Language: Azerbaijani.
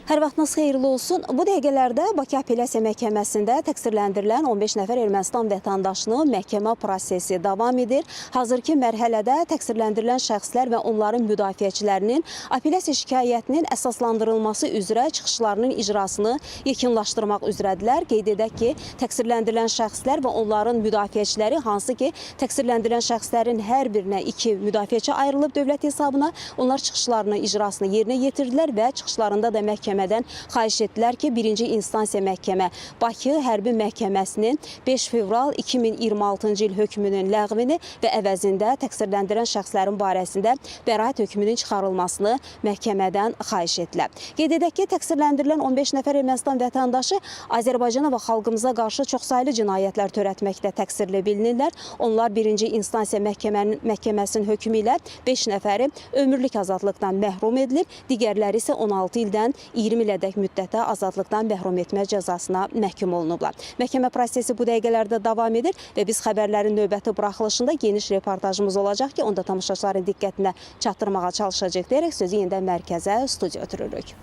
Hər vaxtınız xeyirli olsun. Bu dəqiqələrdə Bakı Apellyasiya Məhkəməsində təqsirləndirilən 15 nəfər Ermənistan vətəndaşının məhkəmə prosesi davam edir. Hazırki mərhələdə təqsirləndirilən şəxslər və onların müdafiəçilərinin apellyasiya şikayətinin əsaslandırılması üzrə çıxışlarının icrasını yekunlaşdırmaq üzrədirlər. Qeyd edək ki, təqsirləndirilən şəxslər və onların müdafiəçiləri, hansı ki, təqsirləndirilən şəxslərin hər birinə 2 müdafiəçi ayrılıb dövlət hesabına, onlar çıxışlarının icrasını yerinə yetirdilər və çıxışlarında da məhkəmədən xahiş etdilər ki, 1-ci instansiya məhkəmə Bakı Hərbi Məhkəməsinin 5 fevral 2026-cı il hökmünün ləğvini və əvəzində təqsirləndirilən şəxslərin barəsində bəraət hökmünün çıxarılmasını məhkəmədən xahiş etdilər. Qeyd edək ki, təqsirləndirilən 15 nəfər Ermənistan vətəndaşı Azərbaycana və xalqımıza qarşı çoxsaylı cinayətlər törətməkdə təqsirli bilinirlər. Onlar 1-ci instansiya məhkəməsinin hökmü ilə 5 nəfəri ömürlük azadlıqdan məhrum edilir, digərləri isə 16 ildən 20 ilədək müddətə azadlıqdan məhrum etmə cəzasına məhkum olunublar. Məhkəmə prosesi bu dəqiqələrdə davam edir və biz xəbərlərin növbəti buraxılışında geniş reportajımız olacaq ki, onda tamaşaçıların diqqətinə çatdırmağa çalışacaq deyərək sözü yenidən mərkəzə, studiya ötürürük.